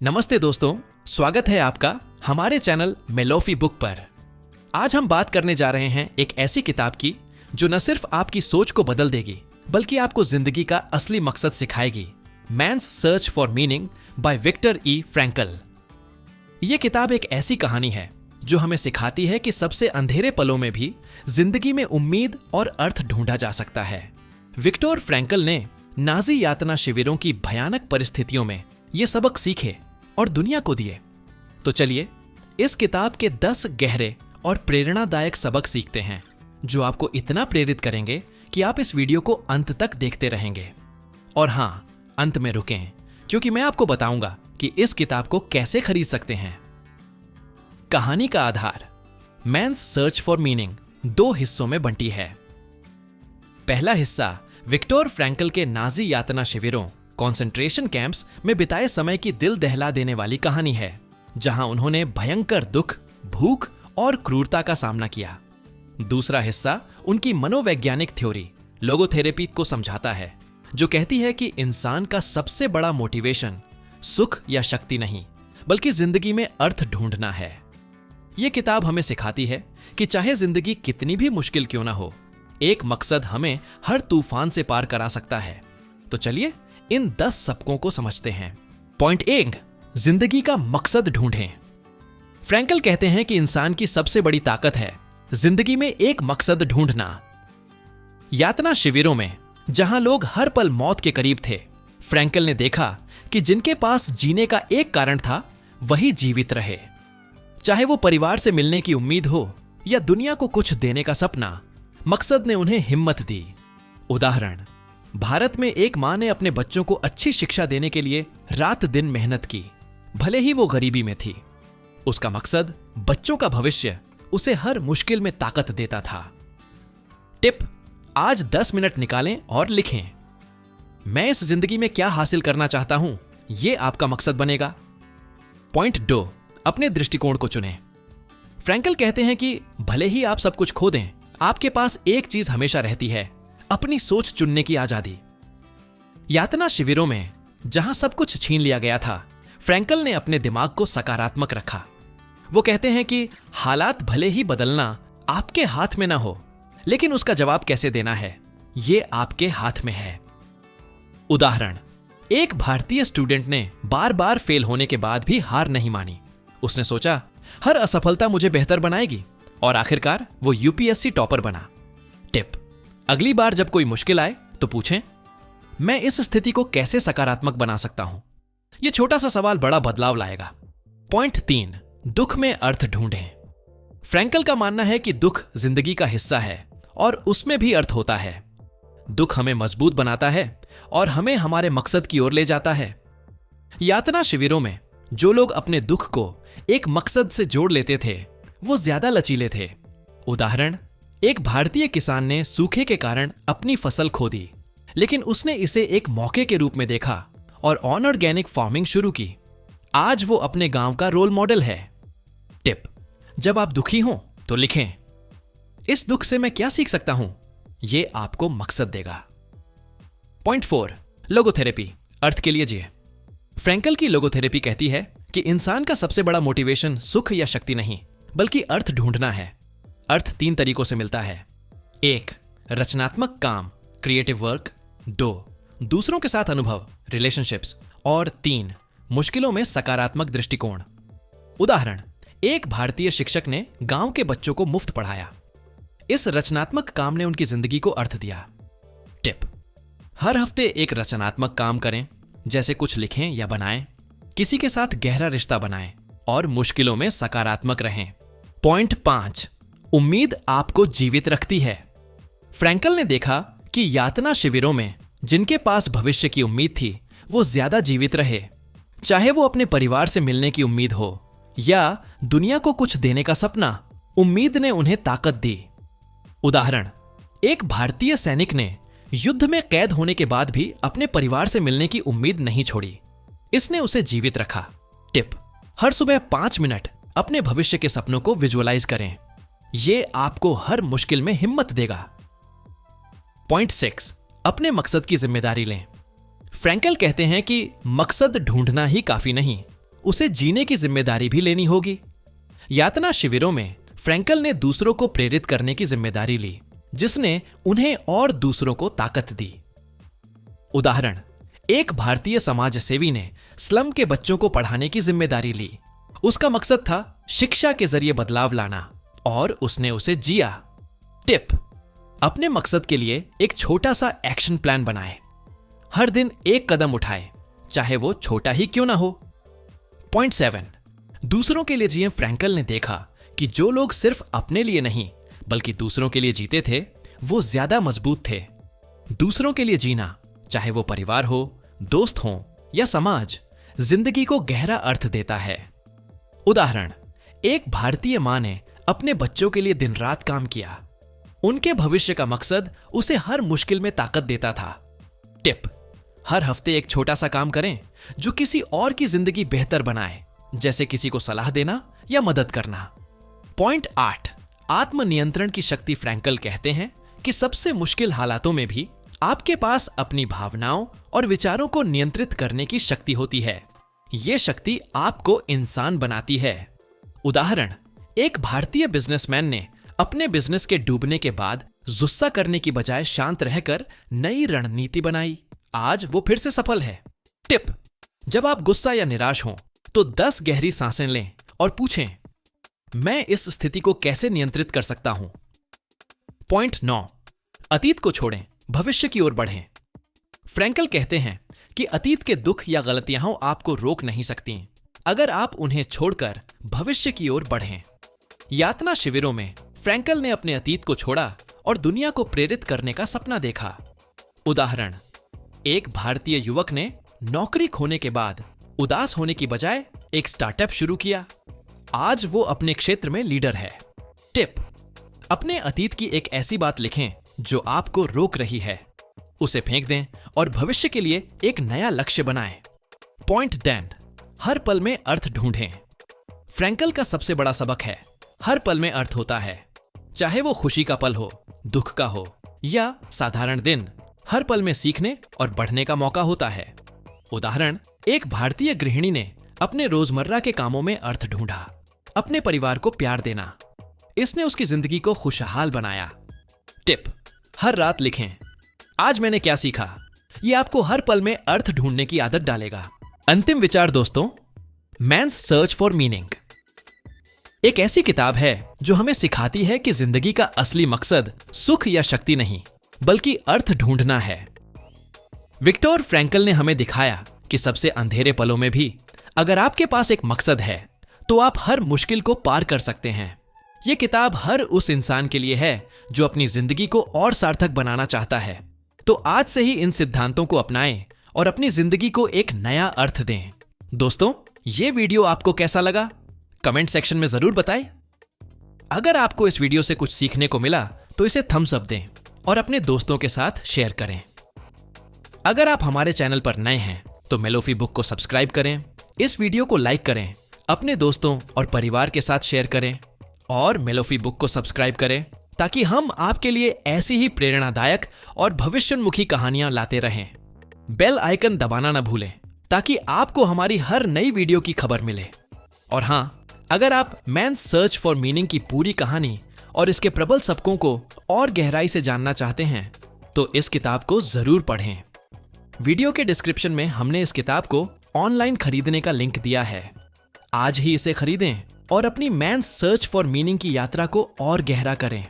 नमस्ते दोस्तों, स्वागत है आपका हमारे चैनल मेलोफी बुक पर। आज हम बात करने जा रहे हैं एक ऐसी किताब की जो न सिर्फ आपकी सोच को बदल देगी बल्कि आपको जिंदगी का असली मकसद सिखाएगी। Man's search for meaning by Victor E Frankl. यह किताब एक ऐसी कहानी है जो हमें सिखाती है कि सबसे अंधेरे पलों में भी जिंदगी में उम्मीद और अर्थ ढूंढा जा सकता है। विक्टर फ्रैंकल ने नाजी यातना शिविरों की भयानक परिस्थितियों में ये सबक सीखे और दुनिया को दिए। तो चलिए इस किताब के 10 गहरे और प्रेरणादायक सबक सीखते हैं जो आपको इतना प्रेरित करेंगे कि आप इस वीडियो को अंत तक देखते रहेंगे। और हाँ, अंत में रुकें क्योंकि मैं आपको बताऊंगा कि इस किताब को कैसे खरीद सकते हैं। कहानी का आधार मैन्स सर्च फॉर मीनिंग 2 हिस्सों में बंटी है। पहला हिस्सा विक्टर फ्रैंकल के नाजी यातना शिविरों कॉन्सेंट्रेशन कैंप्स में बिताए समय की दिल दहला देने वाली कहानी है, जहां उन्होंने भयंकर दुख, भूख और क्रूरता का सामना किया। दूसरा हिस्सा उनकी मनोवैज्ञानिक थ्योरी लोगोथेरेपी को समझाता है, जो कहती है कि इंसान का सबसे बड़ा मोटिवेशन सुख या शक्ति नहीं बल्कि जिंदगी में अर्थ ढूंढना है। यह किताब हमें सिखाती है कि चाहे जिंदगी कितनी भी मुश्किल क्यों ना हो, एक मकसद हमें हर तूफान से पार करा सकता है। तो चलिए इन 10 सबकों को समझते हैं। पॉइंट 1, जिंदगी का मकसद ढूंढें। फ्रैंकल कहते हैं कि इंसान की सबसे बड़ी ताकत है जिंदगी में एक मकसद ढूंढना। यातना शिविरों में जहां लोग हर पल मौत के करीब थे, फ्रैंकल ने देखा कि जिनके पास जीने का एक कारण था वही जीवित रहे। चाहे वो परिवार से मिलने की उम्मीद हो या दुनिया को कुछ देने का सपना, मकसद ने उन्हें हिम्मत दी। उदाहरण, भारत में एक मां ने अपने बच्चों को अच्छी शिक्षा देने के लिए रात दिन मेहनत की, भले ही वो गरीबी में थी। उसका मकसद बच्चों का भविष्य उसे हर मुश्किल में ताकत देता था। टिप, आज 10 मिनट निकालें और लिखें, मैं इस जिंदगी में क्या हासिल करना चाहता हूं, यह आपका मकसद बनेगा। पॉइंट 2, अपने दृष्टिकोण को चुनें। फ्रैंकल कहते हैं कि भले ही आप सब कुछ खो दें, आपके पास एक चीज हमेशा रहती है, अपनी सोच चुनने की आजादी। यातना शिविरों में जहां सब कुछ छीन लिया गया था, फ्रैंकल ने अपने दिमाग को सकारात्मक रखा। वो कहते हैं कि हालात भले ही बदलना आपके हाथ में ना हो, लेकिन उसका जवाब कैसे देना है, यह आपके हाथ में है। उदाहरण, एक भारतीय स्टूडेंट ने बार बार फेल होने के बाद भी हार नहीं मानी। उसने सोचा हर असफलता मुझे बेहतर बनाएगी, और आखिरकार वो यूपीएससी टॉपर बना। टिप, अगली बार जब कोई मुश्किल आए तो पूछें, मैं इस स्थिति को कैसे सकारात्मक बना सकता हूं। यह छोटा सा सवाल बड़ा बदलाव लाएगा। पॉइंट 3, दुख में अर्थ ढूंढें। फ्रैंकल का मानना है कि दुख जिंदगी का हिस्सा है और उसमें भी अर्थ होता है। दुख हमें मजबूत बनाता है और हमें हमारे मकसद की ओर ले जाता है। यातना शिविरों में जो लोग अपने दुख को एक मकसद से जोड़ लेते थे, वो ज्यादा लचीले थे। उदाहरण, एक भारतीय किसान ने सूखे के कारण अपनी फसल खो दी, लेकिन उसने इसे एक मौके के रूप में देखा और ऑर्गेनिक फार्मिंग शुरू की। आज वो अपने गांव का रोल मॉडल है। टिप, जब आप दुखी हो तो लिखें, इस दुख से मैं क्या सीख सकता हूं, यह आपको मकसद देगा। पॉइंट 4, लोगोथेरेपी, अर्थ के लिए जिए। फ्रैंकल की लोगोथेरेपी कहती है कि इंसान का सबसे बड़ा मोटिवेशन सुख या शक्ति नहीं बल्कि अर्थ ढूंढना है। अर्थ 3 तरीकों से मिलता है। 1, रचनात्मक काम, क्रिएटिव वर्क। 2, दूसरों के साथ अनुभव, रिलेशनशिप्स। और 3, मुश्किलों में सकारात्मक दृष्टिकोण। उदाहरण, एक भारतीय शिक्षक ने गांव के बच्चों को मुफ्त पढ़ाया। इस रचनात्मक काम ने उनकी जिंदगी को अर्थ दिया। टिप, हर हफ्ते एक रचनात्मक काम करें, जैसे कुछ लिखें या बनाएं, किसी के साथ गहरा रिश्ता बनाएं और मुश्किलों में सकारात्मक रहें। पॉइंट 5, उम्मीद आपको जीवित रखती है। फ्रैंकल ने देखा कि यातना शिविरों में जिनके पास भविष्य की उम्मीद थी, वो ज्यादा जीवित रहे। चाहे वो अपने परिवार से मिलने की उम्मीद हो या दुनिया को कुछ देने का सपना, उम्मीद ने उन्हें ताकत दी। उदाहरण, एक भारतीय सैनिक ने युद्ध में कैद होने के बाद भी अपने परिवार से मिलने की उम्मीद नहीं छोड़ी। इसने उसे जीवित रखा। टिप, हर सुबह 5 मिनट अपने भविष्य के सपनों को विजुअलाइज करें, यह आपको हर मुश्किल में हिम्मत देगा। पॉइंट 6, अपने मकसद की जिम्मेदारी लें। फ्रैंकल कहते हैं कि मकसद ढूंढना ही काफी नहीं, उसे जीने की जिम्मेदारी भी लेनी होगी। यातना शिविरों में फ्रैंकल ने दूसरों को प्रेरित करने की जिम्मेदारी ली, जिसने उन्हें और दूसरों को ताकत दी। उदाहरण, एक भारतीय समाज सेवी ने स्लम के बच्चों को पढ़ाने की जिम्मेदारी ली। उसका मकसद था शिक्षा के जरिए बदलाव लाना और उसने उसे जिया। टिप: अपने मकसद के लिए एक छोटा सा एक्शन प्लान बनाएं। हर दिन एक कदम उठाएं, चाहे वो छोटा ही क्यों ना हो। पॉइंट 7, दूसरों के लिए जिए। फ्रैंकल ने देखा कि जो लोग सिर्फ अपने लिए नहीं बल्कि दूसरों के लिए जीते थे, वो ज्यादा मजबूत थे। दूसरों के लिए जीना, चाहे वो परिवार हो, दोस्त हो या समाज, जिंदगी को गहरा अर्थ देता है। उदाहरण, एक भारतीय मां ने अपने बच्चों के लिए दिन रात काम किया। उनके भविष्य का मकसद उसे हर मुश्किल में ताकत देता था। टिप: हर हफ्ते एक छोटा सा काम करें जो किसी और की जिंदगी बेहतर बनाए, जैसे किसी को सलाह देना या मदद करना। पॉइंट 8, आत्मनियंत्रण की शक्ति। फ्रैंकल कहते हैं कि सबसे मुश्किल हालातों में भी आपके पास अपनी भावनाओं और विचारों को नियंत्रित करने की शक्ति होती है। यह शक्ति आपको इंसान बनाती है। उदाहरण, एक भारतीय बिजनेसमैन ने अपने बिजनेस के डूबने के बाद गुस्सा करने की बजाय शांत रहकर नई रणनीति बनाई। आज वो फिर से सफल है। टिप: जब आप गुस्सा या निराश हों तो 10 गहरी सांसें लें और पूछें, मैं इस स्थिति को कैसे नियंत्रित कर सकता हूं। पॉइंट 9, अतीत को छोड़ें, भविष्य की ओर बढ़ें। फ्रैंकल कहते हैं कि अतीत के दुख या गलतियां आपको रोक नहीं सकती अगर आप उन्हें छोड़कर भविष्य की ओर बढ़ें। यातना शिविरों में फ्रैंकल ने अपने अतीत को छोड़ा और दुनिया को प्रेरित करने का सपना देखा। उदाहरण, एक भारतीय युवक ने नौकरी खोने के बाद उदास होने की बजाय एक स्टार्टअप शुरू किया। आज वो अपने क्षेत्र में लीडर है। टिप: अपने अतीत की एक ऐसी बात लिखें जो आपको रोक रही है, उसे फेंक दें और भविष्य के लिए एक नया लक्ष्य बनाएं। पॉइंट 10, हर पल में अर्थ ढूंढें। फ्रैंकल का सबसे बड़ा सबक है, हर पल में अर्थ होता है। चाहे वो खुशी का पल हो, दुख का हो या साधारण दिन, हर पल में सीखने और बढ़ने का मौका होता है। उदाहरण, एक भारतीय गृहिणी ने अपने रोजमर्रा के कामों में अर्थ ढूंढा। अपने परिवार को प्यार देना, इसने उसकी जिंदगी को खुशहाल बनाया। टिप: हर रात लिखें, आज मैंने क्या सीखा। यह आपको हर पल में अर्थ ढूंढने की आदत डालेगा। अंतिम विचार दोस्तों, मैन्स सर्च फॉर मीनिंग एक ऐसी किताब है जो हमें सिखाती है कि जिंदगी का असली मकसद सुख या शक्ति नहीं बल्कि अर्थ ढूंढना है। विक्टर फ्रैंकल ने हमें दिखाया कि सबसे अंधेरे पलों में भी अगर आपके पास एक मकसद है तो आप हर मुश्किल को पार कर सकते हैं। यह किताब हर उस इंसान के लिए है जो अपनी जिंदगी को और सार्थक बनाना चाहता है। तो आज से ही इन सिद्धांतों को अपनाएं और अपनी जिंदगी को एक नया अर्थ दें। दोस्तों, यह वीडियो आपको कैसा लगा? कमेंट सेक्शन में जरूर बताएं। अगर आपको इस वीडियो से कुछ सीखने को मिला तो इसे थम्स अप दें और अपने दोस्तों के साथ शेयर करें। अगर आप हमारे चैनल पर नए हैं तो मेलोफी बुक को सब्सक्राइब करें, इस वीडियो को लाइक करें, अपने दोस्तों और परिवार के साथ शेयर करें और मेलोफी बुक को सब्सक्राइब करें ताकि हम आपके लिए ऐसी ही प्रेरणादायक और भविष्योन्मुखी कहानियां लाते रहें। बेल आइकन दबाना ना भूलें ताकि आपको हमारी हर नई वीडियो की खबर मिले। और हां, अगर आप मैन्स सर्च फॉर मीनिंग की पूरी कहानी और इसके प्रबल सबकों को और गहराई से जानना चाहते हैं तो इस किताब को जरूर पढ़ें। वीडियो के डिस्क्रिप्शन में हमने इस किताब को ऑनलाइन खरीदने का लिंक दिया है। आज ही इसे खरीदें और अपनी मैन्स सर्च फॉर मीनिंग की यात्रा को और गहरा करें।